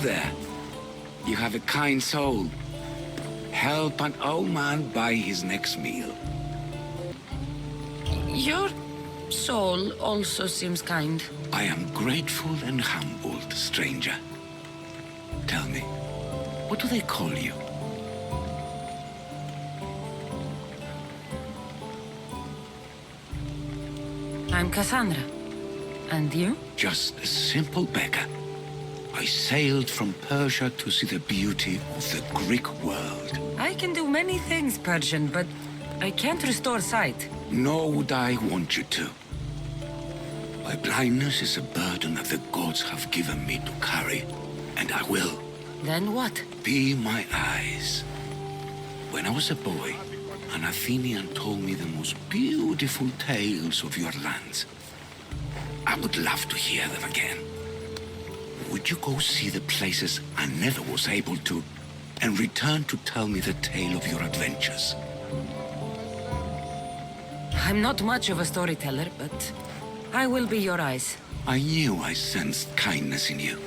there. You have a kind soul. Help an old man buy his next meal. Your soul also seems kind. I am grateful and humbled, stranger. Tell me, what do they call you? I'm Cassandra. And you? Just a simple beggar. I sailed from Persia to see the beauty of the Greek world. I can do many things, Persian, but I can't restore sight. Nor would I want you to. My blindness is a burden that the gods have given me to carry, and I will. Then what? Be my eyes. When I was a boy, an Athenian told me the most beautiful tales of your lands. I would love to hear them again. Would you go see the places I never was able to, and return to tell me the tale of your adventures? I'm not much of a storyteller, but I will be your eyes. I knew I sensed kindness in you.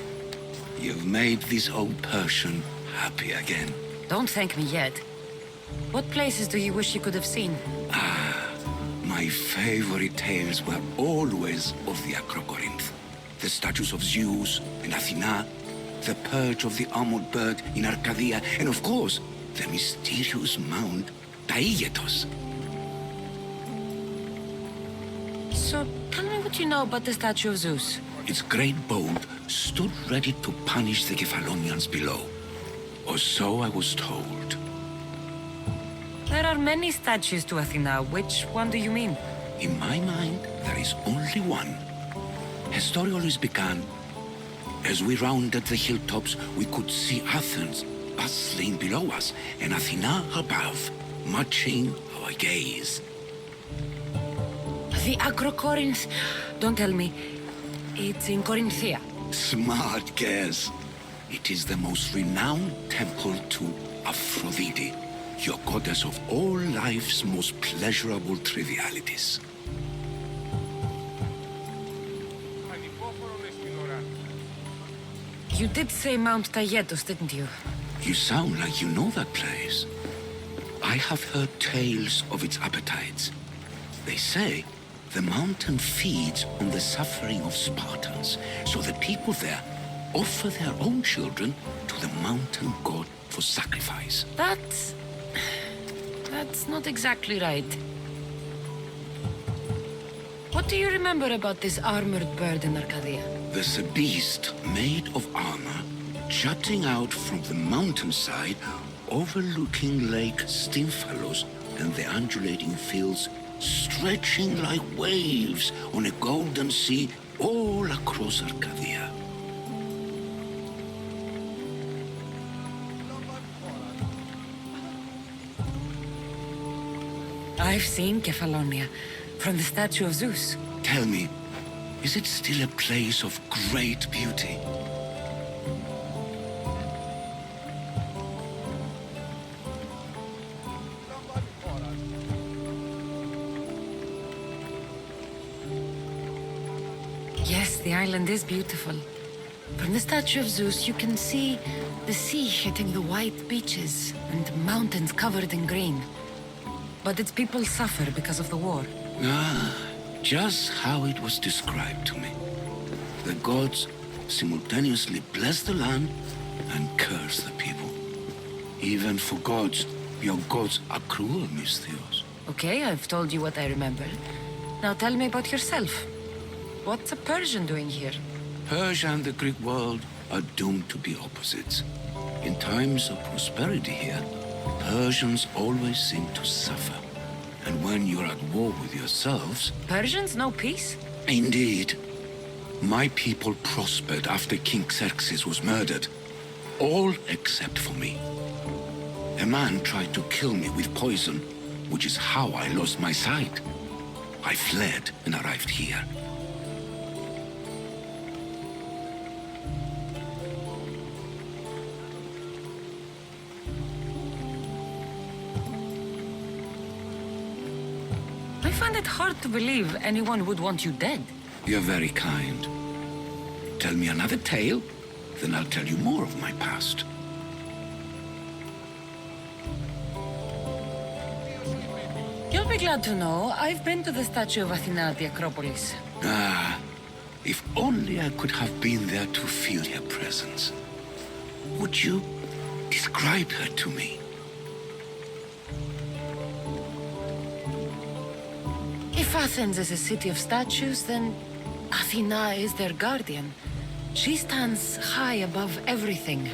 You've made this old Persian happy again. Don't thank me yet. What places do you wish you could have seen? My favorite tales were always of the Acrocorinth. The statues of Zeus in Athena, the perch of the armored bird in Arcadia, and of course, the mysterious mount Taigetos. So, tell me what you know about the statue of Zeus. Its great boat stood ready to punish the Kephalonians below. Or so I was told. There are many statues to Athena. Which one do you mean? In my mind, there is only one. Her story always began. As we rounded the hilltops, we could see Athens bustling below us, and Athena above, matching our gaze. The Acrocorinth. Don't tell me. It's in Corinthia. Smart guess. It is the most renowned temple to Aphrodite, your goddess of all life's most pleasurable trivialities. You did say Mount Taygetos, didn't you? You sound like you know that place. I have heard tales of its appetites. They say the mountain feeds on the suffering of Spartans, so the people there offer their own children to the mountain god for sacrifice. That's not exactly right. What do you remember about this armored bird in Arcadia? There's a beast made of armor jutting out from the mountainside, overlooking Lake Stymphalos and the undulating fields, stretching like waves on a golden sea all across Arcadia. I've seen Kephallonia from the statue of Zeus. Tell me, is it still a place of great beauty? Yes, the island is beautiful. From the statue of Zeus, you can see the sea hitting the white beaches and mountains covered in green. But its people suffer because of the war. Just how it was described to me. The gods simultaneously bless the land and curse the people. Even for gods, your gods are cruel, Misthios. Okay, I've told you what I remember. Now tell me about yourself. What's a Persian doing here? Persia and the Greek world are doomed to be opposites. In times of prosperity here, Persians always seem to suffer. And when you're at war with yourselves... Persians know peace? Indeed. My people prospered after King Xerxes was murdered. All except for me. A man tried to kill me with poison, which is how I lost my sight. I fled and arrived here. I find it hard to believe anyone would want you dead. You're very kind. Tell me another tale, then I'll tell you more of my past. You'll be glad to know I've been to the statue of Athena at the Acropolis. Ah, if only I could have been there to feel her presence. Would you describe her to me? If Athens is a city of statues, then Athena is their guardian. She stands high above everything,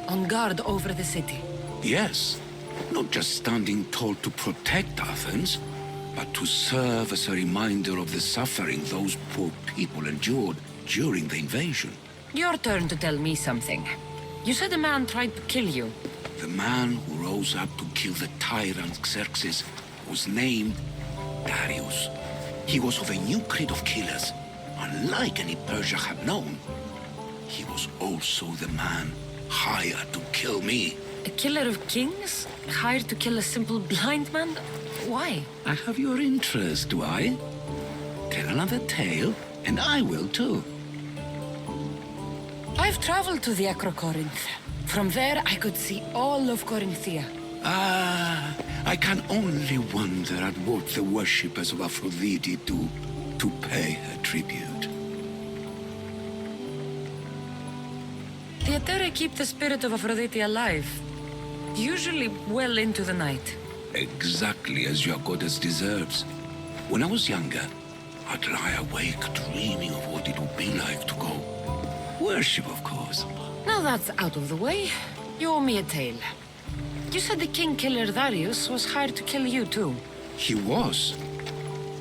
on guard over the city. Yes, not just standing tall to protect Athens, but to serve as a reminder of the suffering those poor people endured during the invasion. Your turn to tell me something. You said a man tried to kill you. The man who rose up to kill the tyrant Xerxes was named Darius. He was of a new creed of killers, unlike any Persia had known. He was also the man hired to kill me. A killer of kings? Hired to kill a simple blind man? Why? I have your interest, do I? Tell another tale, and I will too. I've traveled to the Acrocorinth. From there, I could see all of Corinthia. Ah, I can only wonder at what the worshippers of Aphrodite do to pay her tribute. The Aeteri keep the spirit of Aphrodite alive, usually well into the night. Exactly as your goddess deserves. When I was younger, I'd lie awake dreaming of what it would be like to go. Worship, of course. Now that's out of the way, you owe me a tale. You said the king killer Darius was hired to kill you too. He was.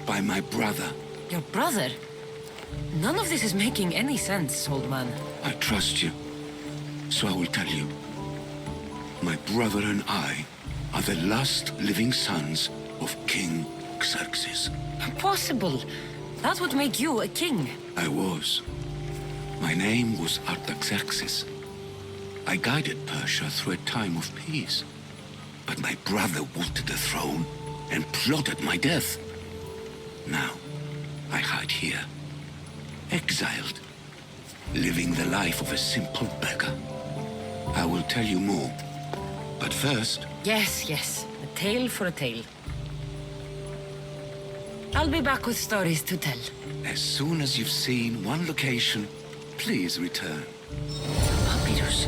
By my brother. Your brother? None of this is making any sense, old man. I trust you, so I will tell you. My brother and I are the last living sons of King Xerxes. Impossible. That would make you a king. I was. My name was Artaxerxes. I guided Persia through a time of peace. But my brother wanted the throne and plotted my death. Now, I hide here, exiled, living the life of a simple beggar. I will tell you more, but first... Yes, yes, a tale for a tale. I'll be back with stories to tell. As soon as you've seen one location, please return. Papyrus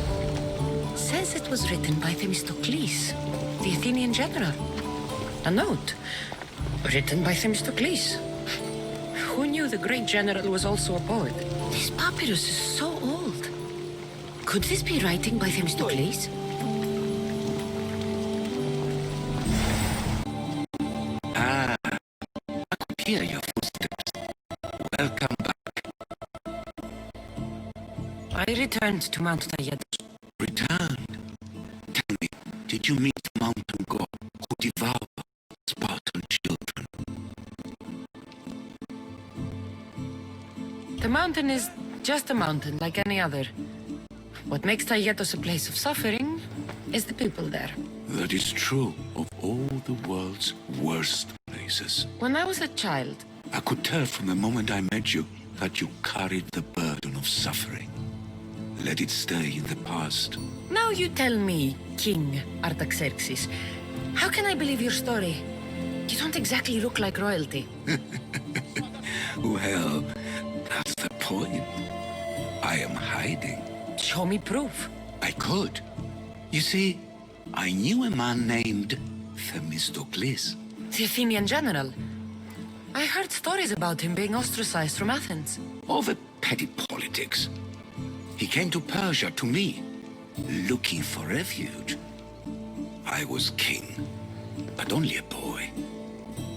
says it was written by Themistocles, the Athenian general. A note written by Themistocles. Who knew the great general was also a poet? This papyrus is so old. Could this be writing by Themistocles? Ah, I could hear your footsteps. Welcome back. I returned to Mount Taygetus. Returned. Tell me, did you meet the mountain god who devoured Spartan children? The mountain is just a mountain like any other. What makes Taygetus a place of suffering is the people there. That is true of all the world's worst places. When I was a child, I could tell from the moment I met you that you carried the burden of suffering. Let it stay in the past. now you tell me, King Artaxerxes, how can I believe your story? You don't exactly look like royalty. Well, that's the point. I am hiding. Show me proof. I could. You see, I knew a man named Themistocles. The Athenian general. I heard stories about him being ostracized from Athens. Over petty politics. He came to Persia to me, looking for refuge. I was king, but only a boy.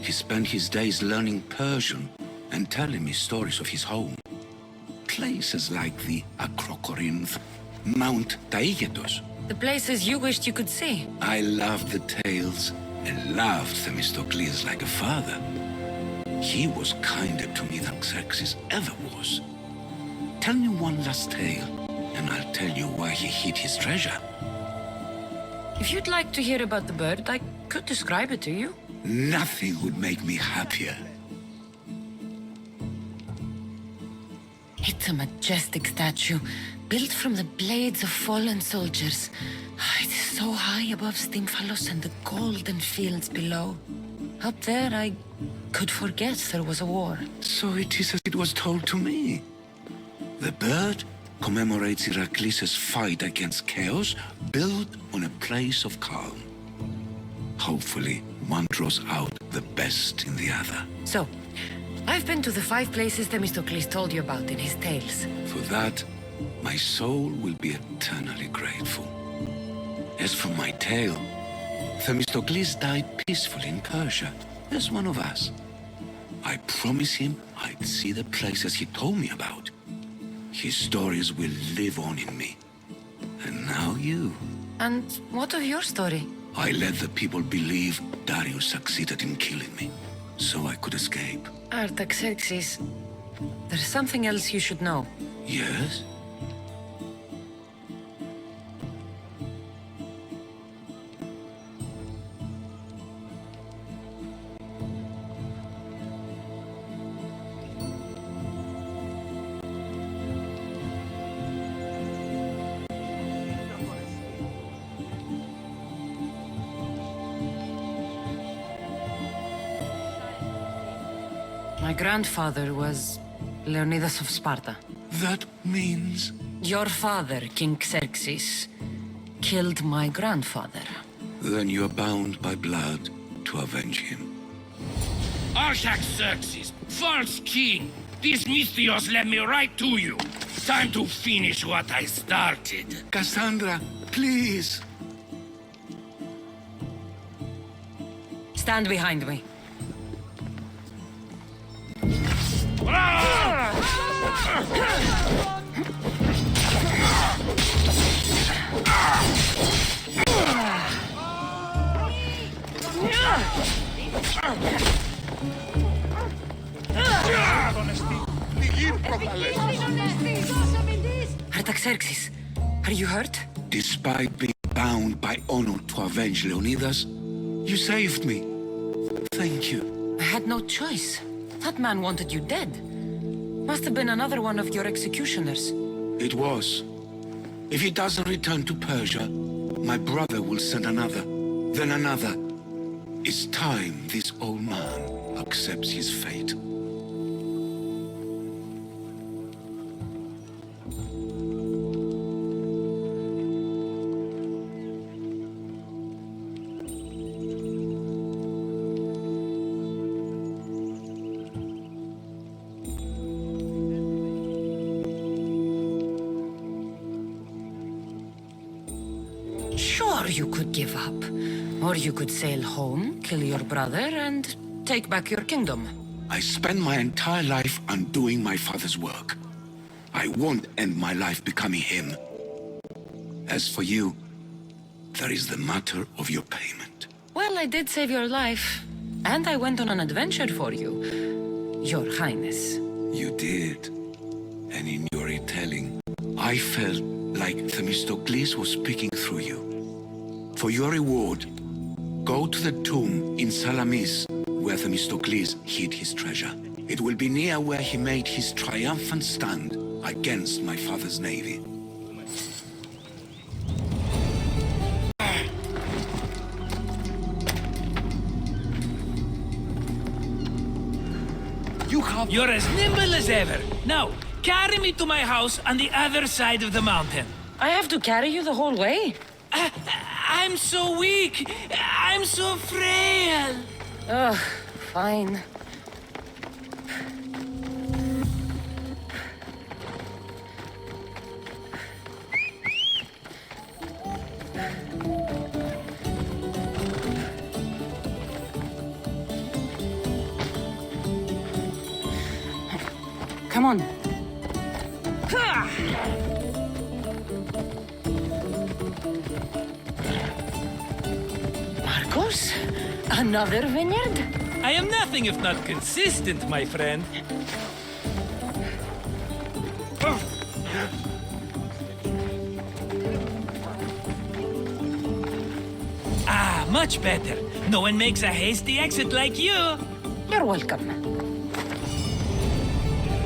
He spent his days learning Persian and telling me stories of his home. Places like the Acrocorinth, Mount Taygetus. The places you wished you could see. I loved the tales and loved Themistocles like a father. He was kinder to me than Xerxes ever was. Tell me one last tale, and I'll tell you why he hid his treasure. If you'd like to hear about the bird, I could describe it to you. Nothing would make me happier. It's a majestic statue, built from the blades of fallen soldiers. It is so high above Stimphalos and the golden fields below. Up there, I could forget there was a war. So it is as it was told to me. The bird commemorates Heracles' fight against chaos, built on a place of calm. Hopefully, one draws out the best in the other. So, I've been to the 5 places Themistocles told you about in his tales. For that, my soul will be eternally grateful. As for my tale, Themistocles died peacefully in Persia, as one of us. I promised him I'd see the places he told me about. His stories will live on in me. And now you. And what of your story? I let the people believe Darius succeeded in killing me, so I could escape. Artaxerxes, there's something else you should know. Yes? My grandfather was Leonidas of Sparta. That means... Your father, King Xerxes, killed my grandfather. Then you're bound by blood to avenge him. Artaxerxes, false king! These Mystios led me right to you. Time to finish what I started. Cassandra, please! Stand behind me. Artaxerxes, are you hurt? Despite being bound by honor to avenge Leonidas, you saved me. Thank you. I had no choice. That man wanted you dead. Must have been another one of your executioners. It was. If he doesn't return to Persia, my brother will send another, then another. It's time this old man accepts his fate. Sure, you could give up. Or you could sail home, kill your brother, and take back your kingdom. I spent my entire life undoing my father's work. I won't end my life becoming him. As for you, there is the matter of your payment. Well, I did save your life. And I went on an adventure for you, Your Highness. You did. And in your retelling, I felt like Themistocles was speaking through you. For your reward, go to the tomb in Salamis, where Themistocles hid his treasure. It will be near where he made his triumphant stand against my father's navy. You're as nimble as ever. Now, carry me to my house on the other side of the mountain. I have to carry you the whole way? I'm so weak. I'm so frail. Ugh, fine. Come on. Marcos? Another vineyard? I am nothing if not consistent, my friend. Ah, much better. No one makes a hasty exit like you. You're welcome.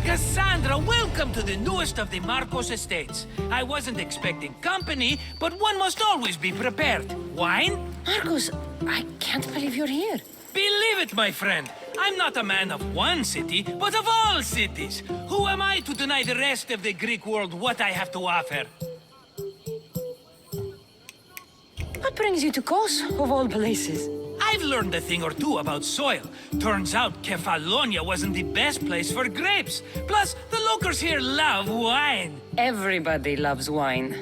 Cassandra, welcome to the newest of the Marcos estates. I wasn't expecting company, but one must always be prepared. Wine? Marcos, I can't believe you're here. Believe it, my friend. I'm not a man of one city, but of all cities. Who am I to deny the rest of the Greek world what I have to offer? What brings you to Kos, of all places? I've learned a thing or two about soil. Turns out Kefalonia wasn't the best place for grapes. Plus, the locals here love wine. Everybody loves wine.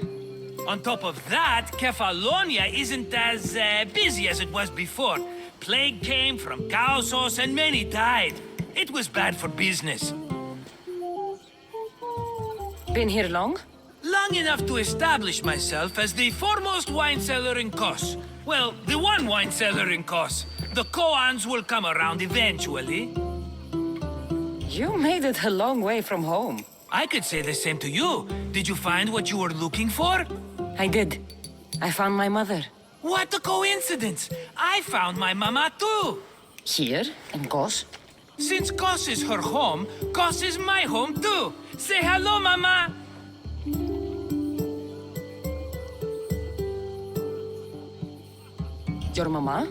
On top of that, Kefalonia isn't as busy as it was before. Plague came from Chaosos and many died. It was bad for business. Been here long? Long enough to establish myself as the foremost wine seller in Kos. Well, the one wine seller in Kos. The Koans will come around eventually. You made it a long way from home. I could say the same to you. Did you find what you were looking for? I did. I found my mother. What a coincidence! I found my mama too! Here, in Kos? Since Kos is her home, Kos is my home too! Say hello, mama! Your mama?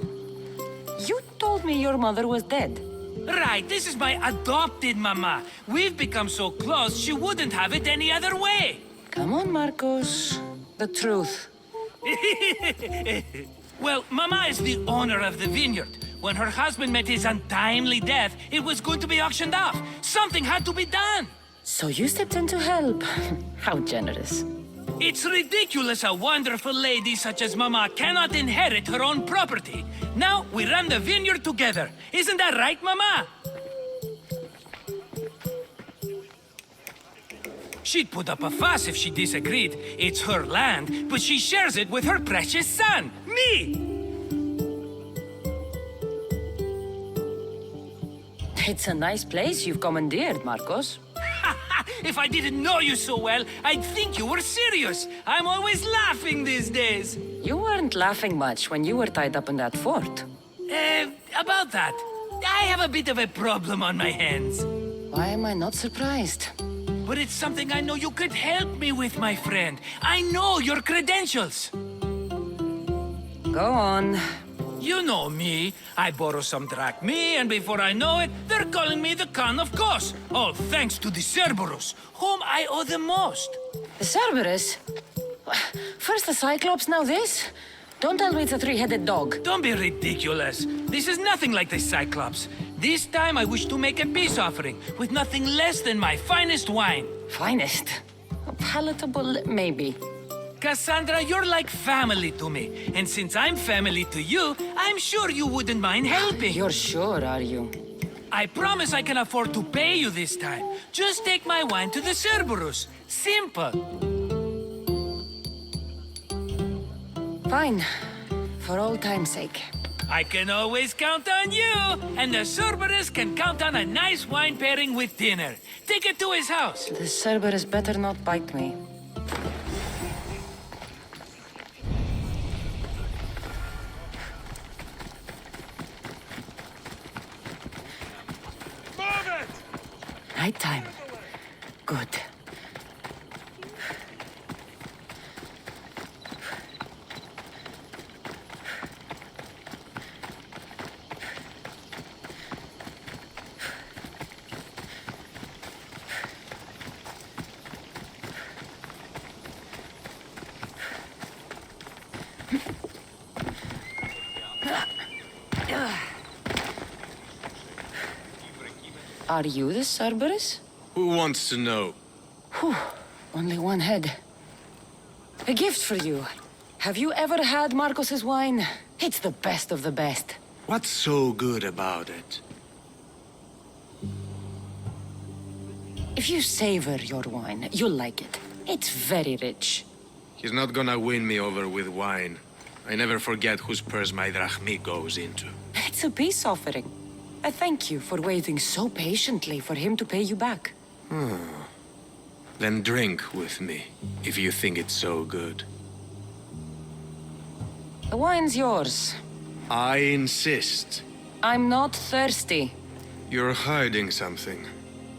You told me your mother was dead. Right, this is my adopted mama. We've become so close, she wouldn't have it any other way. Come on, Marcos. The truth. Well, mama is the owner of the vineyard. When her husband met his untimely death, it was going to be auctioned off. Something had to be done. So you stepped in to help. How generous. It's ridiculous a wonderful lady such as Mama cannot inherit her own property. Now we run the vineyard together. Isn't that right, Mama? She'd put up a fuss if she disagreed. It's her land, but she shares it with her precious son, me! It's a nice place you've commandeered, Marcos. If I didn't know you so well, I'd think you were serious. I'm always laughing these days. You weren't laughing much when you were tied up in that fort. About that, I have a bit of a problem on my hands. Why am I not surprised? But it's something I know you could help me with, my friend. I know your credentials. Go on. You know me. I borrow some drachmae, and before I know it, they're calling me the Khan of Kos. All thanks to the Cerberus, whom I owe the most. The Cerberus? First the Cyclops, now this? Don't tell me it's a three-headed dog. Don't be ridiculous. This is nothing like the Cyclops. This time I wish to make a peace offering with nothing less than my finest wine. Finest? Palatable, maybe. Cassandra, you're like family to me. And since I'm family to you, I'm sure you wouldn't mind helping. You're sure, are you? I promise I can afford to pay you this time. Just take my wine to the Cerberus. Simple. Fine. For old time's sake. I can always count on you. And the Cerberus can count on a nice wine pairing with dinner. Take it to his house. The Cerberus better not bite me. Night time. Good. Are you the Cerberus? Who wants to know? Whew, only one head. A gift for you. Have you ever had Marcos's wine? It's the best of the best. What's so good about it? If you savor your wine, you'll like it. It's very rich. He's not gonna win me over with wine. I never forget whose purse my drachmae goes into. It's a peace offering. A thank you for waiting so patiently for him to pay you back. Then drink with me, if you think it's so good. The wine's yours. I insist. I'm not thirsty. You're hiding something.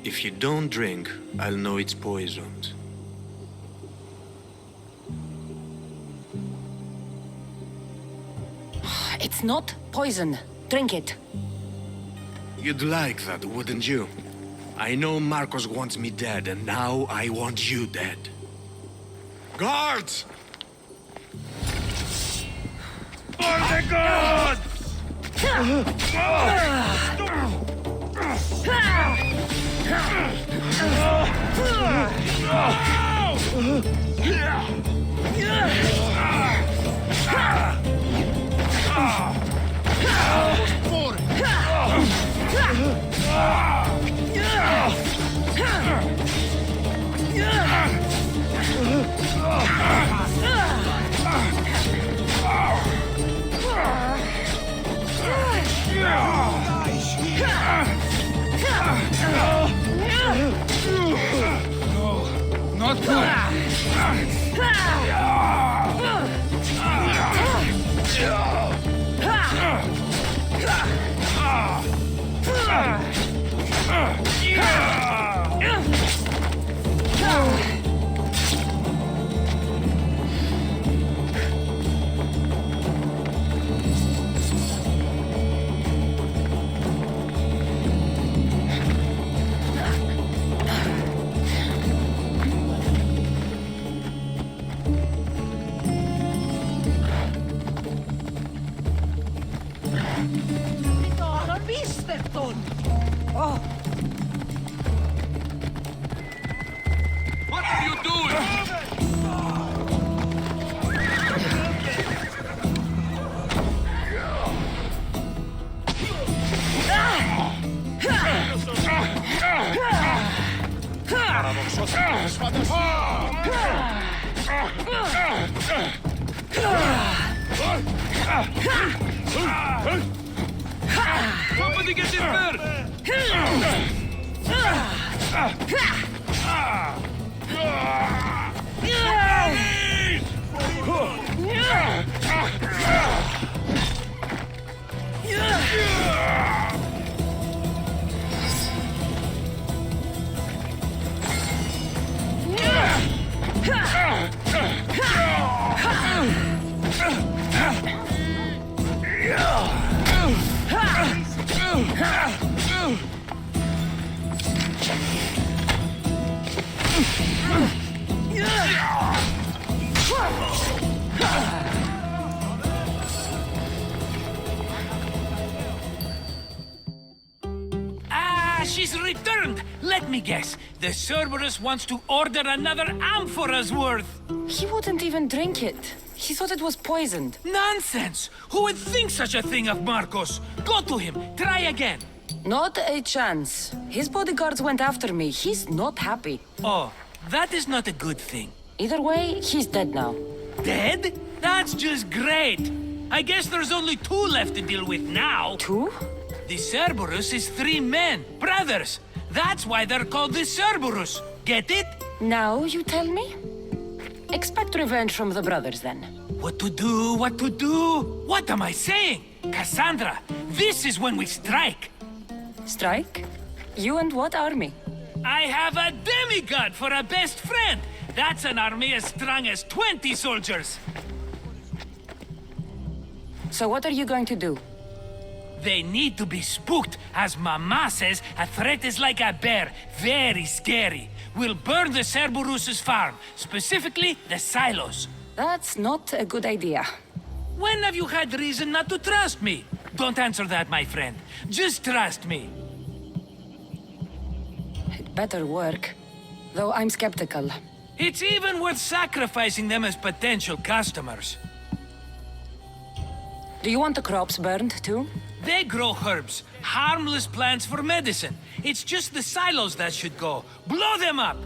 If you don't drink, I'll know it's poisoned. It's not poison. Drink it. You'd like that, wouldn't you? I know Marcos wants me dead, and now I want you dead. Guards! For the gods! Not good. What are you doing? Somebody get in there! She's returned! Let me guess. The Cerberus wants to order another amphora's worth. He wouldn't even drink it. He thought it was poisoned. Nonsense! Who would think such a thing of Marcos? Go to him. Try again. Not a chance. His bodyguards went after me. He's not happy. Oh, that is not a good thing. Either way, he's dead now. Dead? That's just great. I guess there's only 2 left to deal with now. 2? The Cerberus is 3 men, brothers. That's why they're called the Cerberus. Get it? Now you tell me? Expect revenge from the brothers then. What to do? What to do? What am I saying? Cassandra, this is when we strike. Strike? You and what army? I have a demigod for a best friend. That's an army as strong as 20 soldiers. So what are you going to do? They need to be spooked. As Mama says, a threat is like a bear. Very scary. We'll burn the Cerberus's farm, specifically the silos. That's not a good idea. When have you had reason not to trust me? Don't answer that, my friend. Just trust me. It better work. Though I'm skeptical. It's even worth sacrificing them as potential customers. Do you want the crops burned too? They grow herbs, harmless plants for medicine. It's just the silos that should go. Blow them up!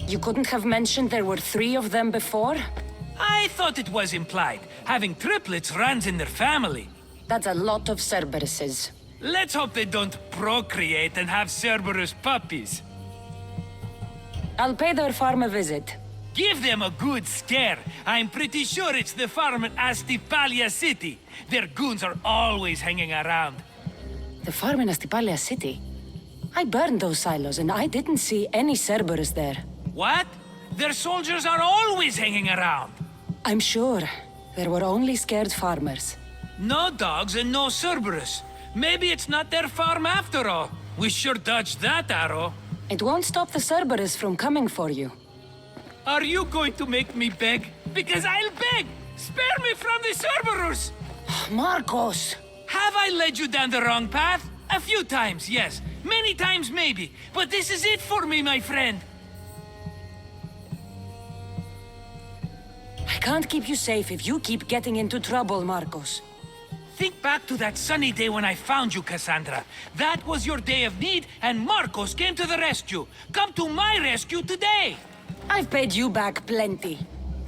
You couldn't have mentioned there were 3 of them before? I thought it was implied. Having triplets runs in their family. That's a lot of Cerberuses. Let's hope they don't procreate and have Cerberus puppies. I'll pay their farm a visit. Give them a good scare. I'm pretty sure it's the farm in Astipalia City. Their goons are always hanging around. The farm in Astipalia City? I burned those silos and I didn't see any Cerberus there. What? Their soldiers are always hanging around. I'm sure. There were only scared farmers. No dogs and no Cerberus. Maybe it's not their farm after all. We sure dodged that arrow. It won't stop the Cerberus from coming for you. Are you going to make me beg? Because I'll beg! Spare me from the Cerberus! Marcos! Have I led you down the wrong path? A few times, yes. Many times, maybe. But this is it for me, my friend. I can't keep you safe if you keep getting into trouble, Marcos. Think back to that sunny day when I found you, Cassandra. That was your day of need, and Marcos came to the rescue. Come to my rescue today! I've paid you back plenty.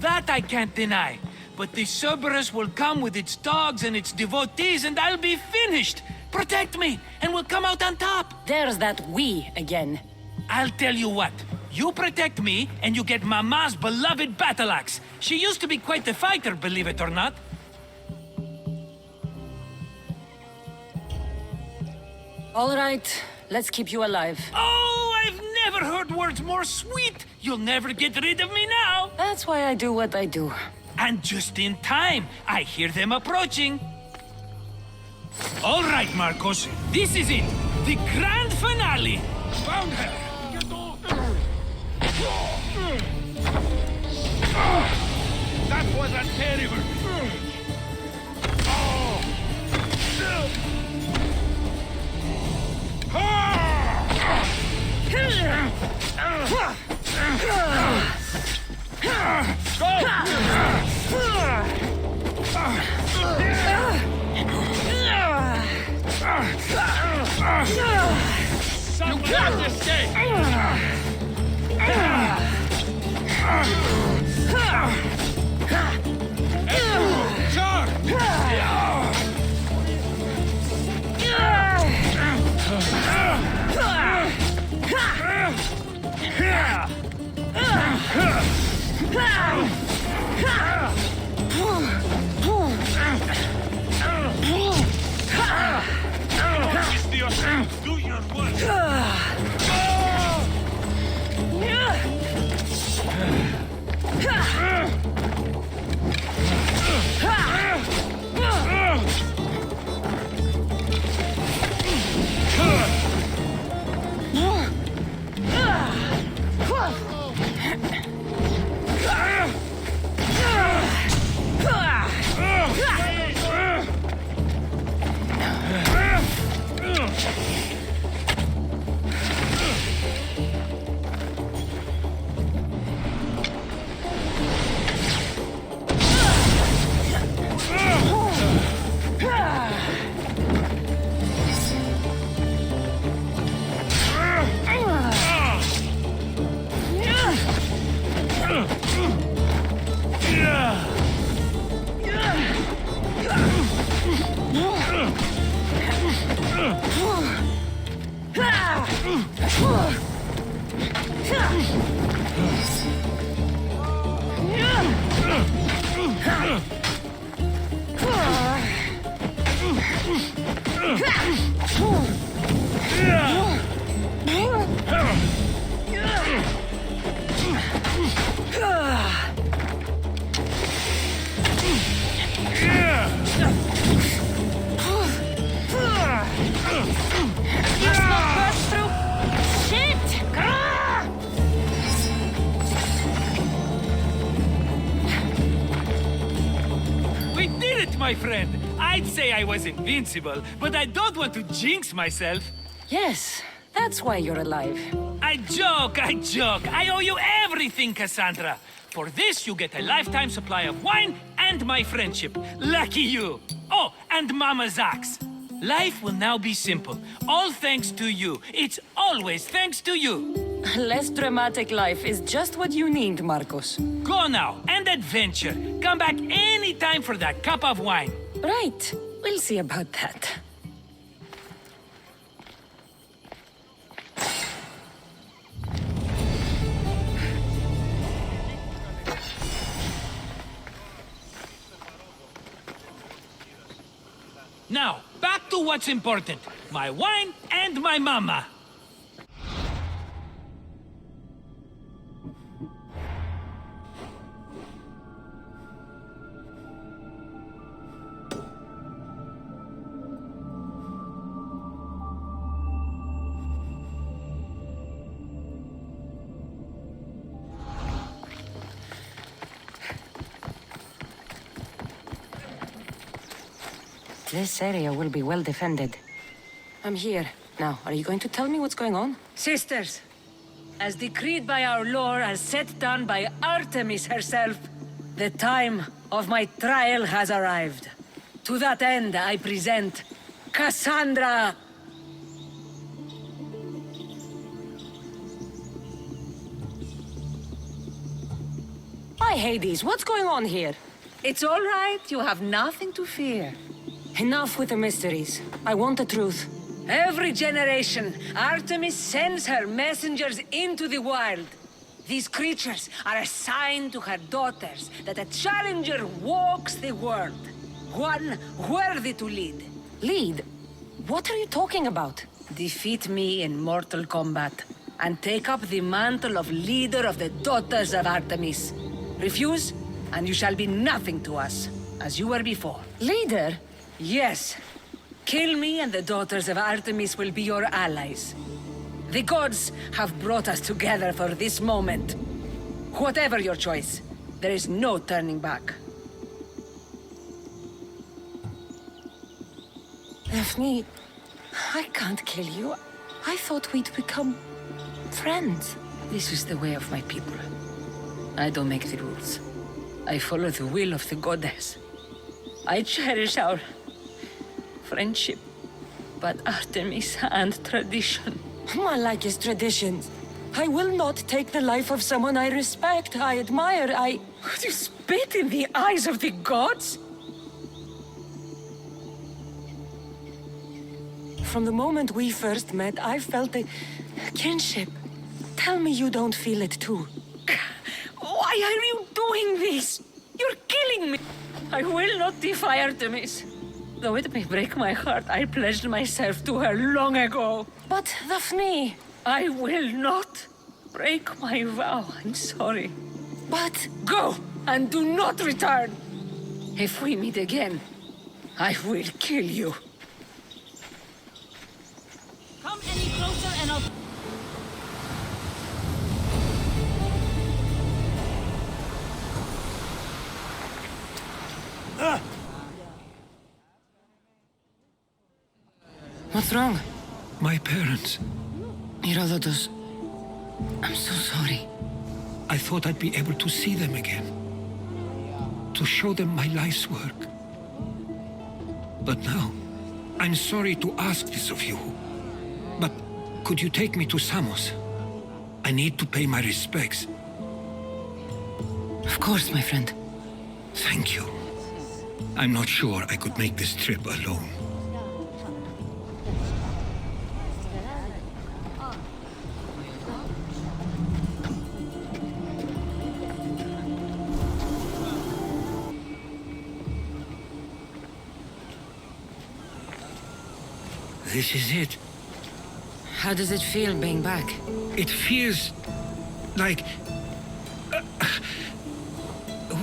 That I can't deny. But the Cerberus will come with its dogs and its devotees, and I'll be finished! Protect me, and we'll come out on top! There's that we again. I'll tell you what. You protect me, and you get Mama's beloved battle axe. She used to be quite the fighter, believe it or not. All right, let's keep you alive. Oh, I've never heard words more sweet! You'll never get rid of me now! That's why I do what I do. And just in time, I hear them approaching. All right, Marcos, this is it. The grand finale. Found her! That was a terrible... You can't escape! Do your work! My friend, I'd say I was invincible, but I don't want to jinx myself. Yes, that's why you're alive. I joke. I owe you everything, Cassandra. For this, you get a lifetime supply of wine and my friendship. Lucky you. Oh, and Mama's axe. Life will now be simple. All thanks to you. It's always thanks to you. A less dramatic life is just what you need, Marcos. Go now, and adventure. Come back anytime for that cup of wine. Right. We'll see about that. Now, back to what's important. My wine and my mama. This area will be well defended. I'm here. Now, are you going to tell me what's going on? Sisters, as decreed by our lord, as set down by Artemis herself, the time of my trial has arrived. To that end, I present Cassandra. Hi, Hades. What's going on here? It's all right. You have nothing to fear. Enough with the mysteries. I want the truth. Every generation, Artemis sends her messengers into the wild. These creatures are a sign to her daughters that a challenger walks the world. One worthy to lead. Lead? What are you talking about? Defeat me in mortal combat, and take up the mantle of leader of the daughters of Artemis. Refuse, and you shall be nothing to us, as you were before. Leader? Yes. Kill me and the daughters of Artemis will be your allies. The gods have brought us together for this moment. Whatever your choice, there is no turning back. Daphne, I can't kill you. I thought we'd become friends. This is the way of my people. I don't make the rules. I follow the will of the goddess. I cherish our friendship, but Artemis and tradition. Malak is traditions. I will not take the life of someone I respect, I admire, Would you spit in the eyes of the gods? From the moment we first met, I felt a kinship. Tell me you don't feel it too. Why are you doing this? You're killing me! I will not defy Artemis. Though it may break my heart, I pledged myself to her long ago. But, Daphne... I will not break my vow. I'm sorry. But... Go, and do not return. If we meet again, I will kill you. Come any closer and I'll... What's wrong? My parents. Herodotus, I'm so sorry. I thought I'd be able to see them again. To show them my life's work. But now, I'm sorry to ask this of you. But could you take me to Samos? I need to pay my respects. Of course, my friend. Thank you. I'm not sure I could make this trip alone. This is it. How does it feel being back? It feels like...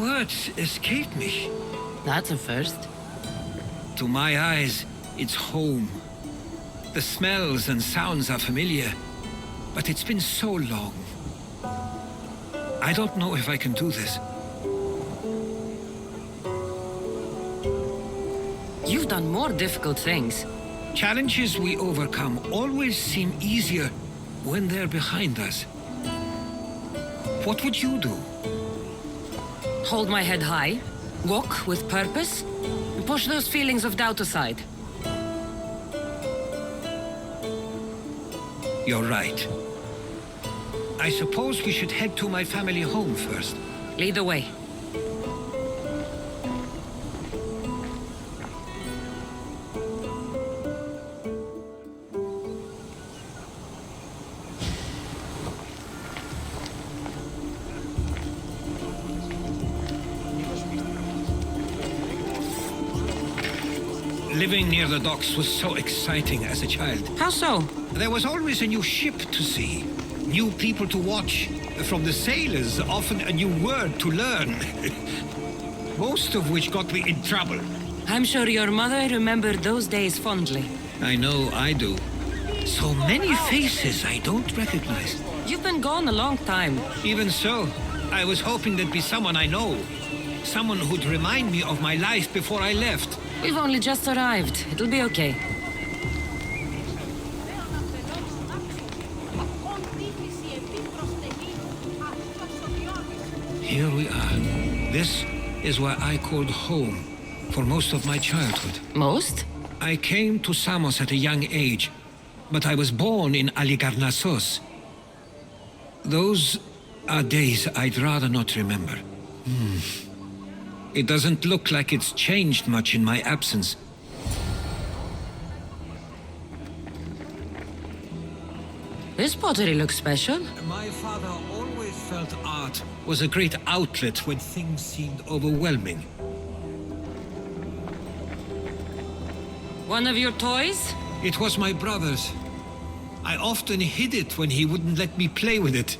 words escape me. That's a first. To my eyes, it's home. The smells and sounds are familiar, but it's been so long. I don't know if I can do this. You've done more difficult things. Challenges we overcome always seem easier when they're behind us. What would you do? Hold my head high, walk with purpose, and push those feelings of doubt aside. You're right. I suppose we should head to my family home first. Lead the way. Living near the docks was so exciting as a child. How so? There was always a new ship to see, new people to watch. From the sailors, often a new word to learn. Most of which got me in trouble. I'm sure your mother remembered those days fondly. I know I do. So many faces I don't recognize. You've been gone a long time. Even so, I was hoping there'd be someone I know. Someone who'd remind me of my life before I left. We've only just arrived. It'll be okay. Here we are. This is where I called home for most of my childhood. Most? I came to Samos at a young age, but I was born in Aligarnassos. Those are days I'd rather not remember. It doesn't look like it's changed much in my absence. This pottery looks special. My father always felt art was a great outlet when things seemed overwhelming. One of your toys? It was my brother's. I often hid it when he wouldn't let me play with it.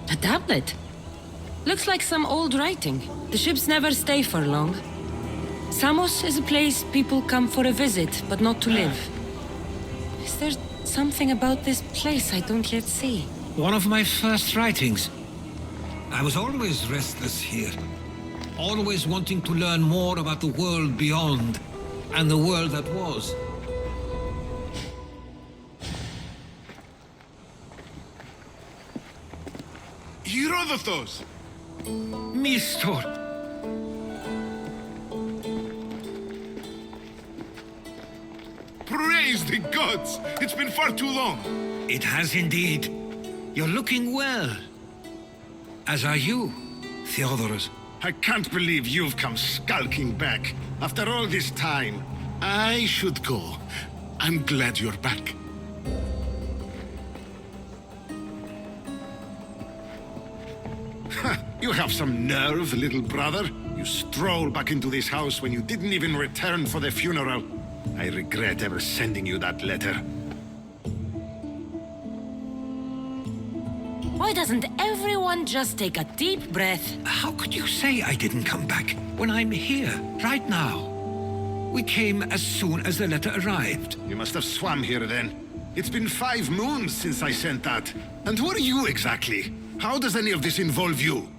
A tablet. Looks like some old writing. The ships never stay for long. Samos is a place people come for a visit, but not to live. Is there something about this place I don't yet see? One of my first writings. I was always restless here. Always wanting to learn more about the world beyond and the world that was. Herodotus! Mistor! Praise the gods! It's been far too long. It has indeed. You're looking well. As are you, Theodorus. I can't believe you've come skulking back. After all this time, I should go. I'm glad you're back. You have some nerve, little brother. You stroll back into this house when you didn't even return for the funeral. I regret ever sending you that letter. Why doesn't everyone just take a deep breath? How could you say I didn't come back when I'm here, right now? We came as soon as the letter arrived. You must have swum here then. It's been 5 moons since I sent that. And who are you exactly? How does any of this involve you?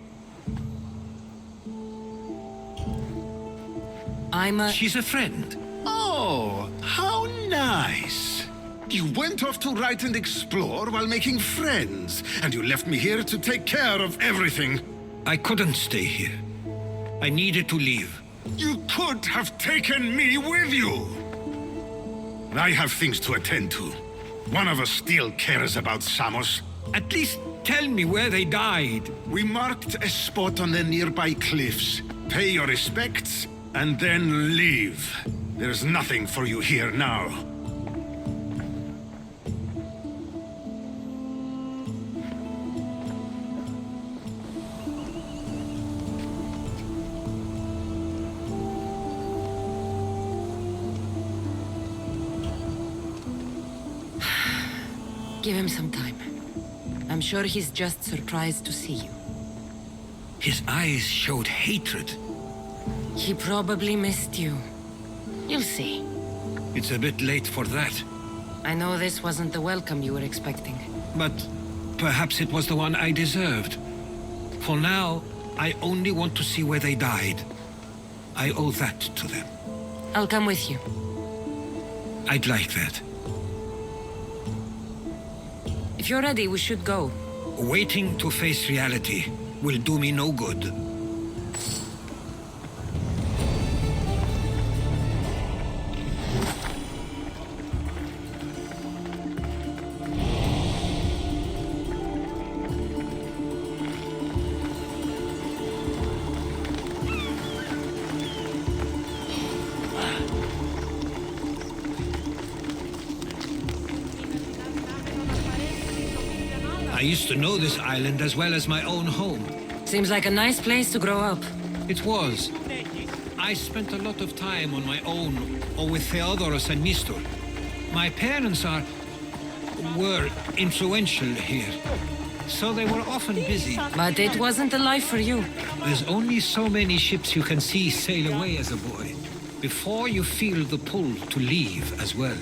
She's a friend. Oh, how nice. You went off to write and explore while making friends, and you left me here to take care of everything. I couldn't stay here. I needed to leave. You could have taken me with you. I have things to attend to. One of us still cares about Samos. At least tell me where they died. We marked a spot on the nearby cliffs. Pay your respects, and then leave. There's nothing for you here now. Give him some time. I'm sure he's just surprised to see you. His eyes showed hatred. He probably missed you. You'll see. It's a bit late for that. I know this wasn't the welcome you were expecting. But perhaps it was the one I deserved. For now, I only want to see where they died. I owe that to them. I'll come with you. I'd like that. If you're ready, we should go. Waiting to face reality will do me no good. I used to know this island as well as my own home. Seems like a nice place to grow up. It was. I spent a lot of time on my own, or with Theodorus and Mistor. My parents were influential here, so they were often busy. But it wasn't a life for you. There's only so many ships you can see sail away as a boy, before you feel the pull to leave as well.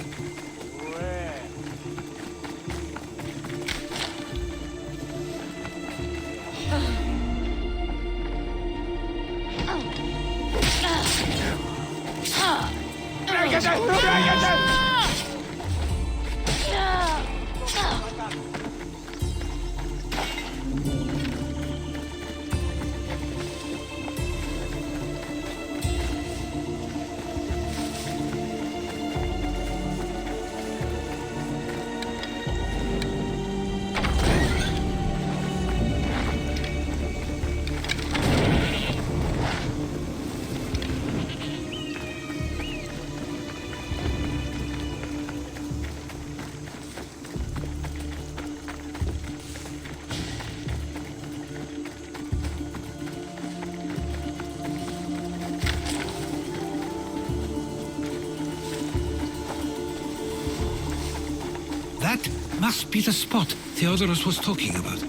That must be the spot Theodorus was talking about.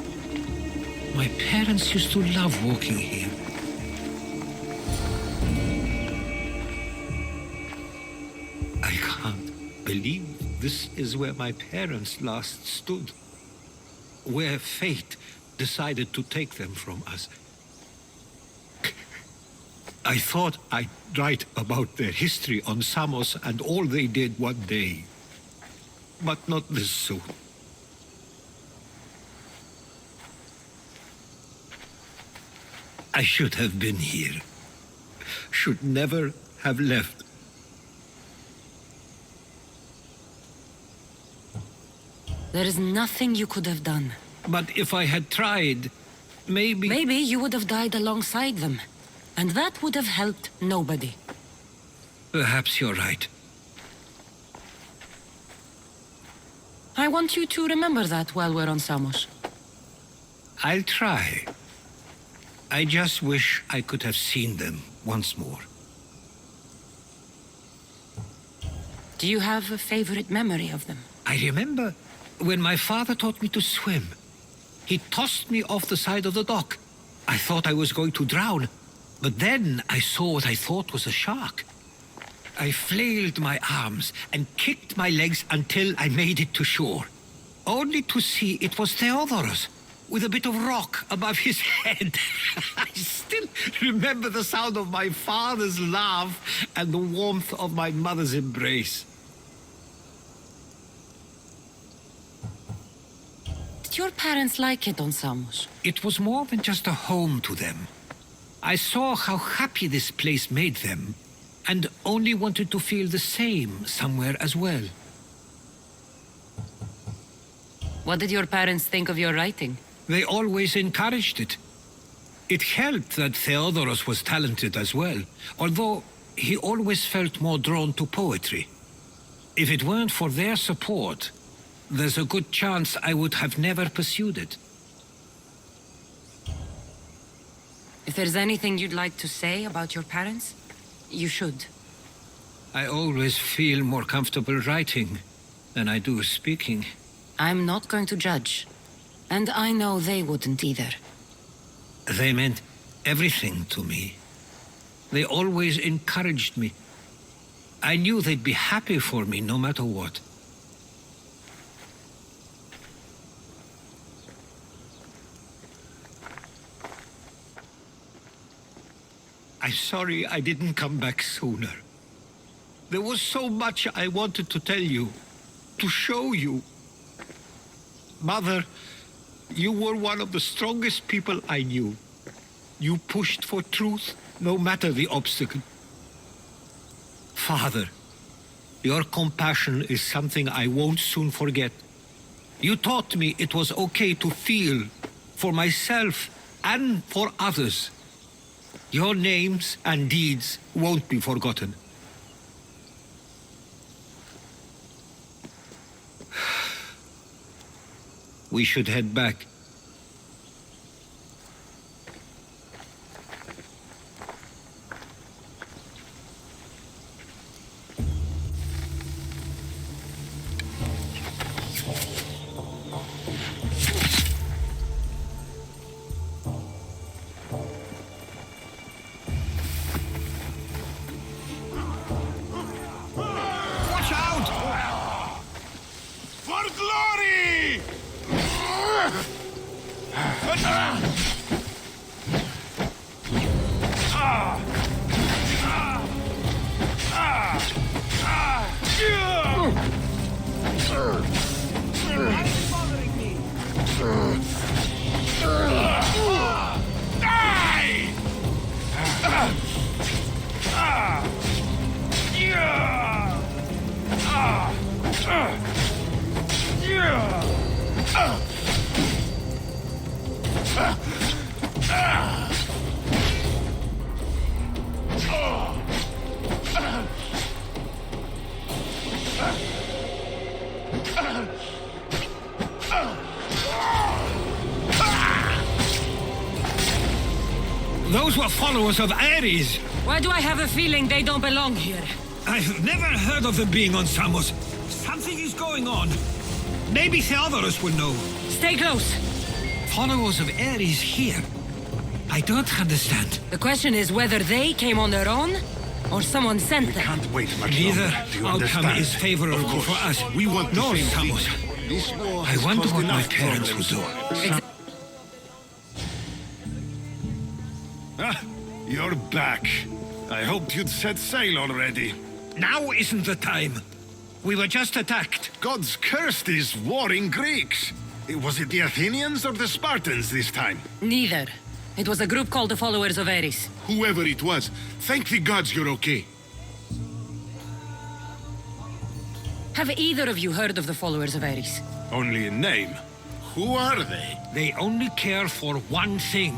My parents used to love walking here. I can't believe this is where my parents last stood. Where fate decided to take them from us. I thought I'd write about their history on Samos and all they did one day. But not this soon. I should have been here. Should never have left. There is nothing you could have done. But if I had tried, maybe... Maybe you would have died alongside them. And that would have helped nobody. Perhaps you're right. I want you to remember that while we're on Samos. I'll try. I just wish I could have seen them once more. Do you have a favorite memory of them? I remember when my father taught me to swim. He tossed me off the side of the dock. I thought I was going to drown, but then I saw what I thought was a shark. I flailed my arms and kicked my legs until I made it to shore, only to see it was Theodorus, with a bit of rock above his head. I still remember the sound of my father's laugh and the warmth of my mother's embrace. Did your parents like it on Samos? It was more than just a home to them. I saw how happy this place made them, and only wanted to feel the same somewhere as well. What did your parents think of your writing? They always encouraged it. It helped that Theodorus was talented as well, although he always felt more drawn to poetry. If it weren't for their support, there's a good chance I would have never pursued it. If there's anything you'd like to say about your parents, you should. I always feel more comfortable writing than I do speaking. I'm not going to judge. And I know they wouldn't either. They meant everything to me. They always encouraged me. I knew they'd be happy for me no matter what. I'm sorry I didn't come back sooner. There was so much I wanted to tell you, to show you. Mother, you were one of the strongest people I knew. You pushed for truth, no matter the obstacle. Father, your compassion is something I won't soon forget. You taught me it was okay to feel, for myself and for others. Your names and deeds won't be forgotten. We should head back. Watch out! For glory! Those were followers of Ares. Why do I have a feeling they don't belong here? I've never heard of them being on Samos. Something is going on. Maybe Theodorus will know. Stay close. Followers of Ares here? I don't understand. The question is whether they came on their own, or someone sent them. Can't wait much Neither longer. Do you outcome understand? is favorable Of course. for us. We want the nor same thing. Samos. This war I has wonder caused what my enough parents would problems. do. Ah, you're back. I hoped you'd set sail already. Now isn't the time. We were just attacked. God's cursed these warring Greeks. Was it the Athenians or the Spartans this time? Neither. It was a group called the Followers of Ares. Whoever it was, thank the gods you're okay. Have either of you heard of the Followers of Ares? Only in name. Who are they? They only care for one thing.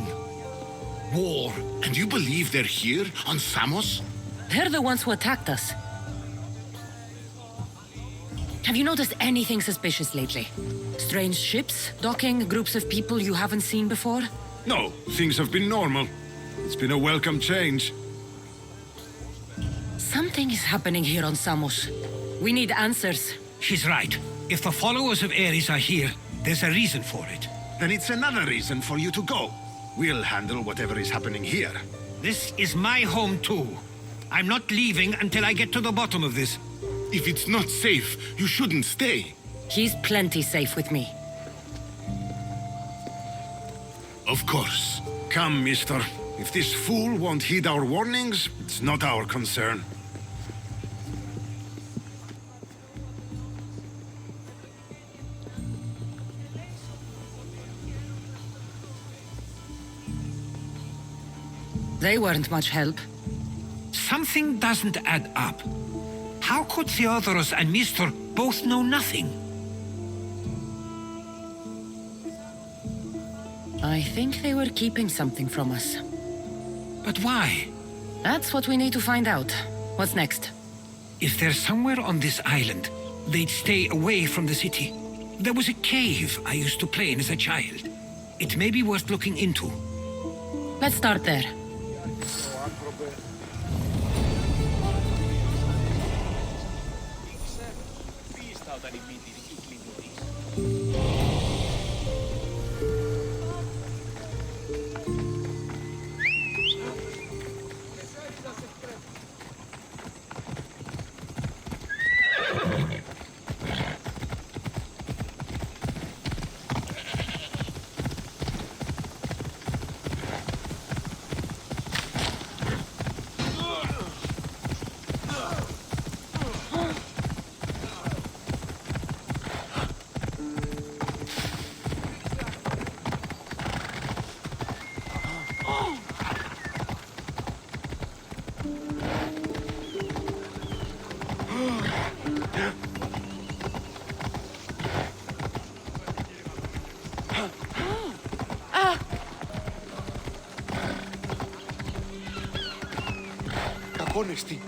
War. And you believe they're here, on Samos? They're the ones who attacked us. Have you noticed anything suspicious lately? Strange ships, docking, groups of people you haven't seen before? No, things have been normal. It's been a welcome change. Something is happening here on Samos. We need answers. She's right. If the followers of Ares are here, there's a reason for it. Then it's another reason for you to go. We'll handle whatever is happening here. This is my home too. I'm not leaving until I get to the bottom of this. If it's not safe, you shouldn't stay. He's plenty safe with me. Of course. Come, mister. If this fool won't heed our warnings, it's not our concern. They weren't much help. Something doesn't add up. How could Theodorus and Mistor both know nothing? I think they were keeping something from us. But why? That's what we need to find out. What's next? If they're somewhere on this island, they'd stay away from the city. There was a cave I used to play in as a child. It may be worth looking into. Let's start there. Κακόνεστη.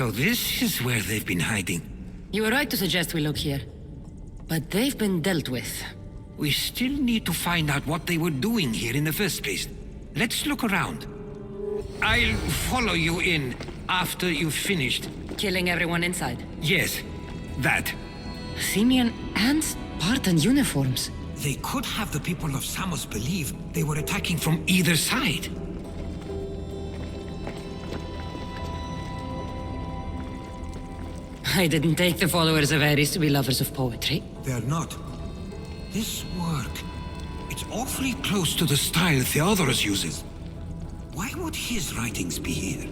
So this is where they've been hiding. You were right to suggest we look here. But they've been dealt with. We still need to find out what they were doing here in the first place. Let's look around. I'll follow you in. after you've finished. Killing everyone inside. Yes, that. Athenian and Spartan uniforms. They could have the people of Samos believe they were attacking from either side. I didn't take the followers of Ares to be lovers of poetry. They're not. This work, it's awfully close to the style Theodorus uses. Why would his writings be here?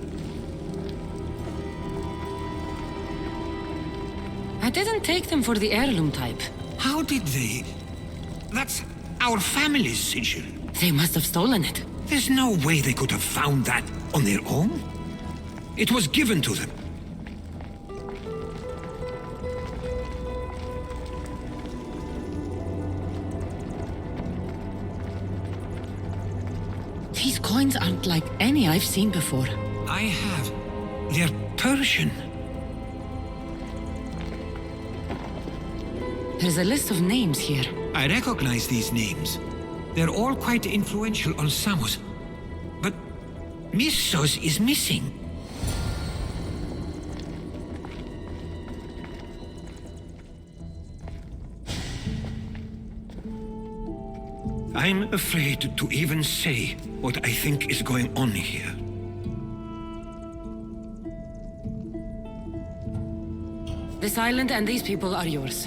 I didn't take them for the heirloom type. How did they? That's our family's sigil. They must have stolen it. There's no way they could have found that on their own. It was given to them. These coins aren't like any I've seen before. I have. They're Persian. There's a list of names here. I recognize these names. They're all quite influential on Samos. But Missos is missing. I'm afraid to even say what I think is going on here. This island and these people are yours.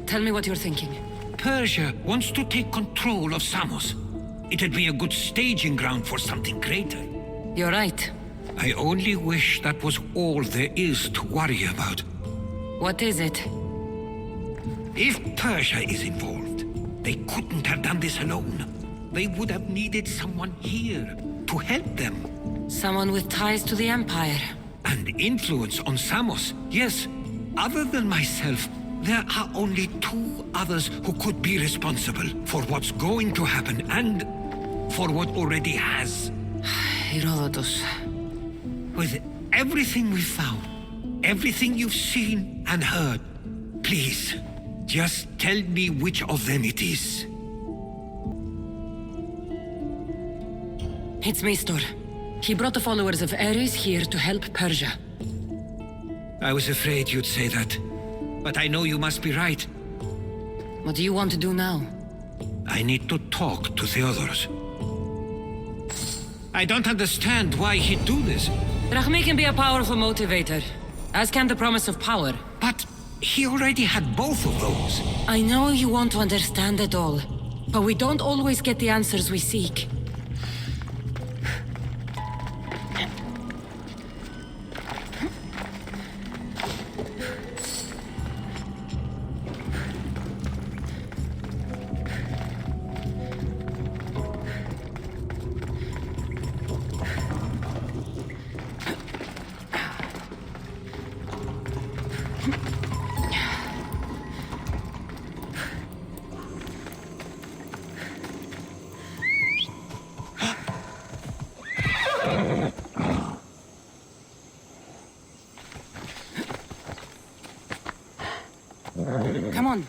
Tell me what you're thinking. Persia wants to take control of Samos. It'd be a good staging ground for something greater. You're right. I only wish that was all there is to worry about. What is it? If Persia is involved, they couldn't have done this alone. They would have needed someone here to help them. Someone with ties to the Empire. And influence on Samos, yes. Other than myself, there are only two others who could be responsible for what's going to happen and for what already has. Herodotus. With everything we've found, everything you've seen and heard, please, just tell me which of them it is. It's Mistor. He brought the followers of Ares here to help Persia. I was afraid you'd say that. But I know you must be right. What do you want to do now? I need to talk to Theodorus. I don't understand why he'd do this. Rahmi can be a powerful motivator, as can the promise of power. But he already had both of those. I know you want to understand it all, but we don't always get the answers we seek. Come on.